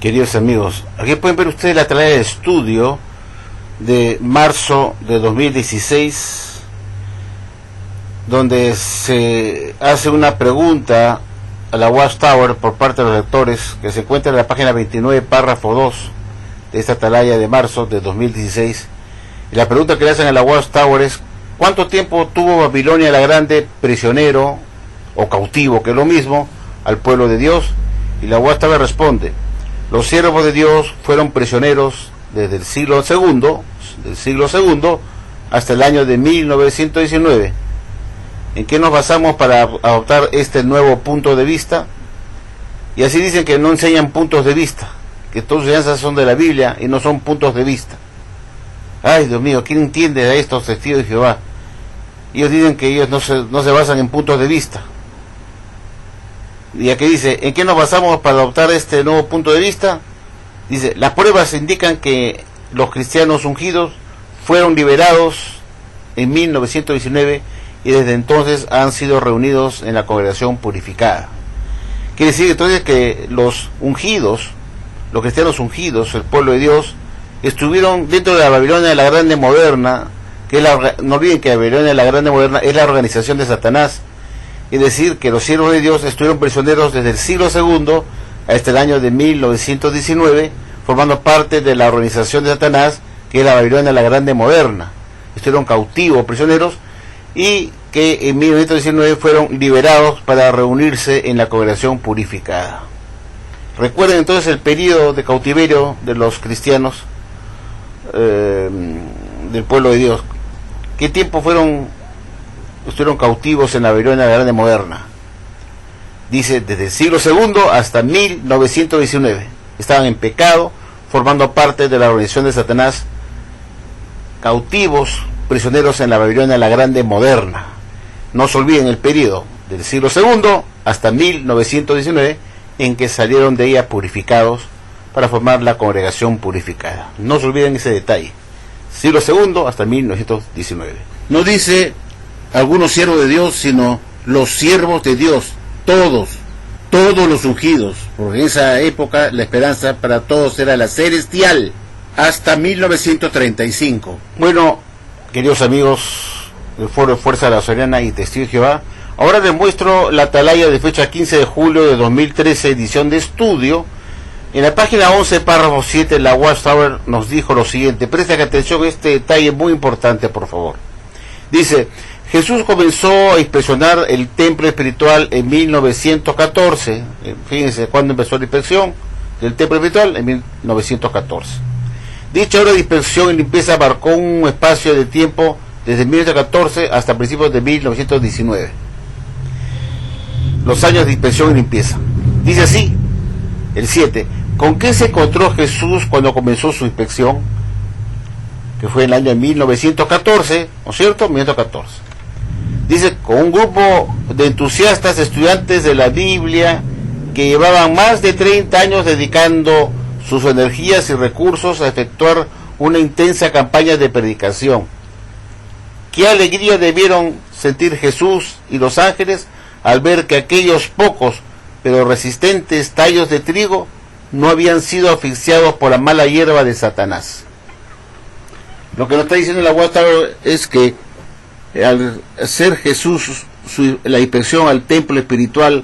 Queridos amigos, aquí pueden ver ustedes la tarea de estudio de marzo de 2016, donde se hace una pregunta a la Watchtower por parte de los lectores, que se encuentra en la página 29, párrafo 2 de esta atalaya de marzo de 2016. Y la pregunta que le hacen a la Watchtower es: ¿cuánto tiempo tuvo Babilonia la Grande prisionero o cautivo, que es lo mismo, al pueblo de Dios? Y la Watchtower responde: los siervos de Dios fueron prisioneros desde el siglo segundo hasta el año de 1919. ¿En qué nos basamos para adoptar este nuevo punto de vista? Y así dicen que no enseñan puntos de vista, que todas sus enseñanzas son de la Biblia y no son puntos de vista. Ay, Dios mío, ¿quién entiende a estos testigos de Jehová? Ellos dicen que ellos no se basan en puntos de vista. Y aquí dice: ¿en qué nos basamos para adoptar este nuevo punto de vista? Dice: las pruebas indican que los cristianos ungidos fueron liberados en 1919 y desde entonces han sido reunidos en la congregación purificada. Quiere decir entonces que los ungidos, los cristianos ungidos, el pueblo de Dios, estuvieron dentro de la Babilonia de la Grande Moderna, que es no olviden que la Babilonia de la Grande Moderna es la organización de Satanás. Es decir, que los siervos de Dios estuvieron prisioneros desde el siglo segundo hasta el año de 1919, formando parte de la organización de Satanás, que es la Babilonia la Grande Moderna. Estuvieron cautivos, prisioneros, y que en 1919 fueron liberados para reunirse en la congregación purificada. Recuerden entonces el periodo de cautiverio de los cristianos del pueblo de Dios. ¿Qué tiempo estuvieron cautivos en la Babilonia la Grande Moderna? Dice, desde el siglo segundo hasta 1919. Estaban en pecado, formando parte de la organización de Satanás, cautivos, prisioneros en la Babilonia la Grande Moderna. No se olviden el periodo del siglo segundo hasta 1919, en que salieron de ella purificados para formar la congregación purificada. No se olviden ese detalle. Siglo segundo hasta 1919. No dice algunos siervos de Dios, sino los siervos de Dios, todos los ungidos, porque en esa época la esperanza para todos era la celestial, hasta 1935. Bueno, queridos amigos del Foro de Fuerza de la Soriana y Testigos de Jehová, ahora les muestro la atalaya de fecha 15 de julio de 2013, edición de estudio. En la página 11, párrafo 7, la Watchtower nos dijo lo siguiente. Presten atención a este detalle muy importante, por favor. Dice: Jesús comenzó a inspeccionar el templo espiritual en 1914. Fíjense cuándo empezó la inspección del templo espiritual, en 1914. Dicha obra de inspección y limpieza abarcó un espacio de tiempo desde 1914 hasta principios de 1919. Los años de inspección y limpieza. Dice así, el 7. ¿Con qué se encontró Jesús cuando comenzó su inspección? Que fue en el año de 1914, ¿no es cierto? 1914. Dice: con un grupo de entusiastas estudiantes de la Biblia que llevaban más de 30 años dedicando sus energías y recursos a efectuar una intensa campaña de predicación. ¿Qué alegría debieron sentir Jesús y los ángeles al ver que aquellos pocos pero resistentes tallos de trigo no habían sido asfixiados por la mala hierba de Satanás? Lo que nos está diciendo la Watchtower es que al hacer Jesús la inspección al templo espiritual,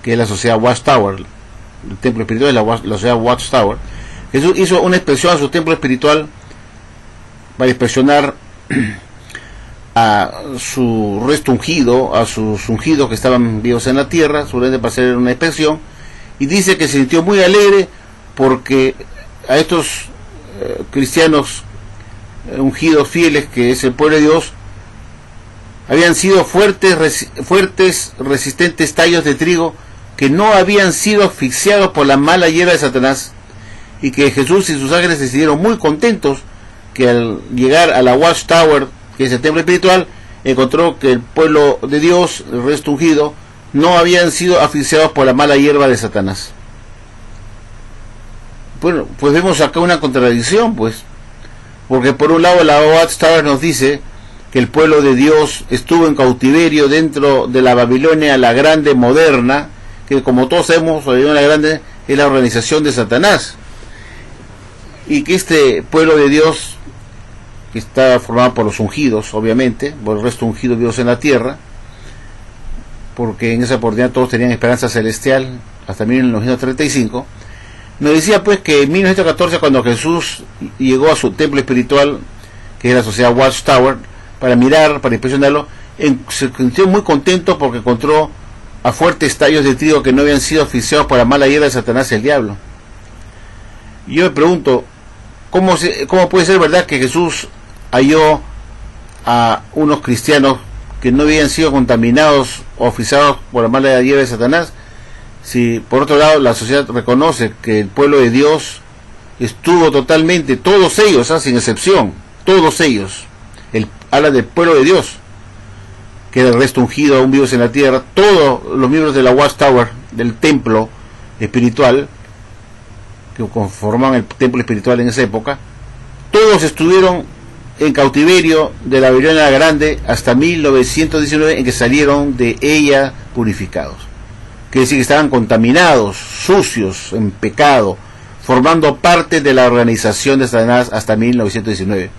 que es la sociedad Watchtower, el templo espiritual es la sociedad Watchtower, Jesús hizo una inspección a su templo espiritual para inspeccionar a su resto ungido, a sus ungidos que estaban vivos en la tierra, seguramente para hacer una inspección, y dice que se sintió muy alegre porque a estos cristianos ungidos fieles, que es el pueblo de Dios, habían sido fuertes, resistentes tallos de trigo que no habían sido asfixiados por la mala hierba de Satanás, y que Jesús y sus ángeles se sintieron muy contentos que al llegar a la Watchtower, que es el templo espiritual, encontró que el pueblo de Dios, el resto ungido, no habían sido asfixiados por la mala hierba de Satanás. Bueno, pues vemos acá una contradicción, pues, porque por un lado la Watchtower nos dice que el pueblo de Dios estuvo en cautiverio dentro de la Babilonia la Grande Moderna, que como todos sabemos, la Babilonia la Grande es la organización de Satanás, y que este pueblo de Dios, que está formado por los ungidos, obviamente, por el resto ungido de Dios en la tierra, porque en esa oportunidad todos tenían esperanza celestial hasta 1935, nos decía pues que en 1914, cuando Jesús llegó a su templo espiritual, que es la sociedad Watchtower, para mirar, para inspeccionarlo, se sintió muy contento porque encontró a fuertes tallos de trigo que no habían sido oficiados por la mala hierba de Satanás y el diablo. Y yo me pregunto, ¿cómo puede ser verdad que Jesús halló a unos cristianos que no habían sido contaminados o oficiados por la mala hierba de Satanás, si por otro lado la sociedad reconoce que el pueblo de Dios estuvo totalmente, todos ellos, sin excepción, todos ellos, habla del pueblo de Dios, que era el resto ungido, aún vivos en la tierra, todos los miembros de la Watchtower, del templo espiritual, que conformaban el templo espiritual en esa época, todos estuvieron en cautiverio de la Babilonia la Grande hasta 1919, en que salieron de ella purificados. Quiere decir que estaban contaminados, sucios, en pecado, formando parte de la organización de Satanás hasta 1919.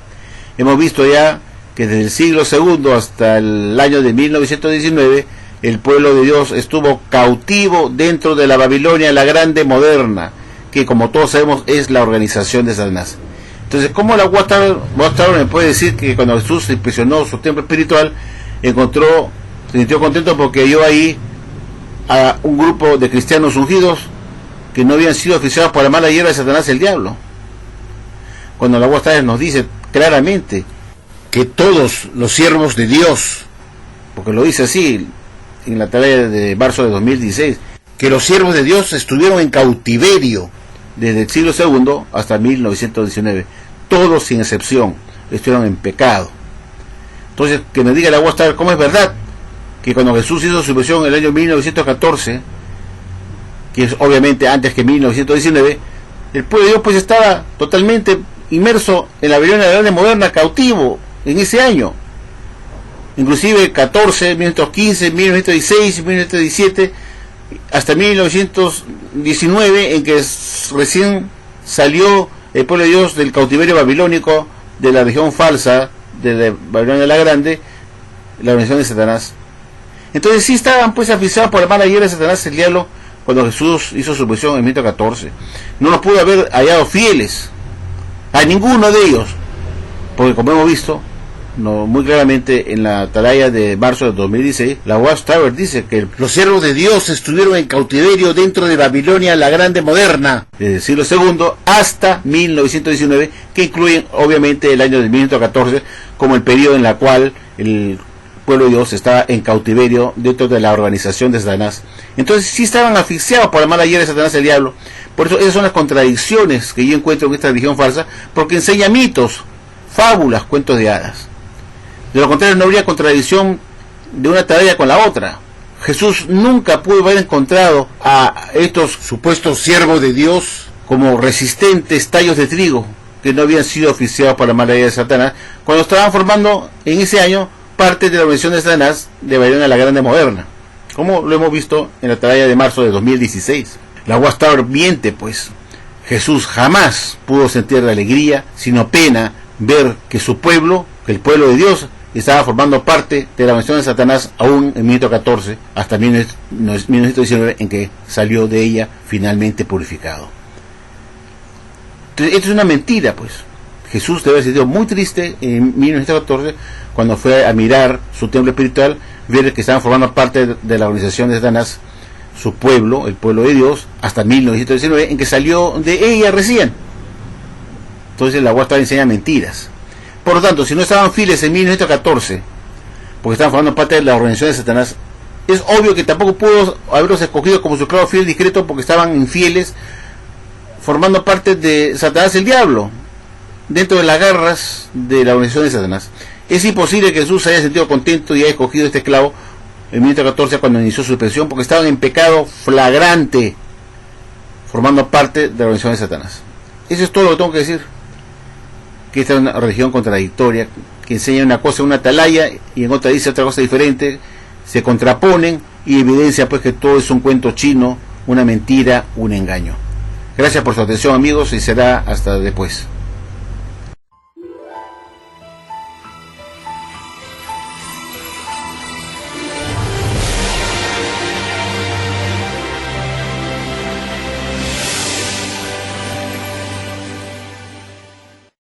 Hemos visto ya que desde el siglo II hasta el año de 1919, el pueblo de Dios estuvo cautivo dentro de la Babilonia la Grande moderna, que como todos sabemos es la organización de Satanás. Entonces, ¿cómo la Watchtower me puede decir que cuando Jesús inspeccionó su templo espiritual, se sintió contento porque halló ahí a un grupo de cristianos ungidos que no habían sido oficiados por la mala hierba de Satanás y el diablo? Cuando la Watchtower nos dice claramente que todos los siervos de Dios, porque lo dice así en la tarea de marzo de 2016, que los siervos de Dios estuvieron en cautiverio desde el siglo II hasta 1919, todos sin excepción estuvieron en pecado. Entonces, que me diga la Watchtower cómo es verdad que cuando Jesús hizo su misión en el año 1914, que es obviamente antes que 1919, el pueblo de Dios pues estaba totalmente inmerso en la Babilonia grande moderna, cautivo en ese año, inclusive 14, 1915, 1916, 1917, hasta 1919, en que recién salió el pueblo de Dios del cautiverio babilónico, de la región falsa de la Babilonia la Grande, la organización de Satanás. Entonces sí estaban pues aficionados por la mala hierba de Satanás el diablo cuando Jesús hizo su misión en 1914. No nos pudo haber hallado fieles a ninguno de ellos, porque como hemos visto muy claramente en la atalaya de marzo de 2016, la Watchtower dice que los siervos de Dios estuvieron en cautiverio dentro de Babilonia la Grande moderna, desde el siglo II hasta 1919, que incluyen obviamente el año de 1914 como el periodo en el cual el pueblo de Dios estaba en cautiverio dentro de la organización de Satanás. Entonces sí estaban asfixiados por la mala hierba de Satanás y el diablo. Por eso esas son las contradicciones que yo encuentro en esta religión falsa, porque enseña mitos, fábulas, cuentos de hadas. De lo contrario, no habría contradicción de una tarea con la otra. Jesús nunca pudo haber encontrado a estos supuestos siervos de Dios como resistentes tallos de trigo que no habían sido oficiados por la mala hierba de Satanás, cuando estaban formando en ese año parte de la organización de Satanás de Babilonia la Grande moderna, como lo hemos visto en la tarea de marzo de 2016. La Watchtower miente, pues. Jesús jamás pudo sentir la alegría, sino pena, ver que su pueblo, que el pueblo de Dios, estaba formando parte de la organización de Satanás aún en 1914 hasta 1919, en que salió de ella finalmente purificado. Entonces, esto es una mentira, pues. Jesús debe haber sido muy triste en 1914 cuando fue a mirar su templo espiritual, ver que estaban formando parte de la organización de Satanás, su pueblo, el pueblo de Dios, hasta 1919, en que salió de ella recién. Entonces la Watchtower enseña mentiras. Por lo tanto, si no estaban fieles en 1914, porque estaban formando parte de la organización de Satanás, es obvio que tampoco pudo haberlos escogido como su esclavo fiel discreto, porque estaban infieles, formando parte de Satanás el diablo, dentro de las garras de la organización de Satanás. Es imposible que Jesús haya sentido contento y haya escogido este esclavo en 1914 cuando inició su expresión, porque estaban en pecado flagrante, formando parte de la organización de Satanás. Eso es todo lo que tengo que decir. Que esta es una religión contradictoria, que enseña una cosa en una atalaya y en otra dice otra cosa diferente, se contraponen y evidencia pues que todo es un cuento chino una mentira, un engaño. Gracias por su atención, amigos, y será hasta después.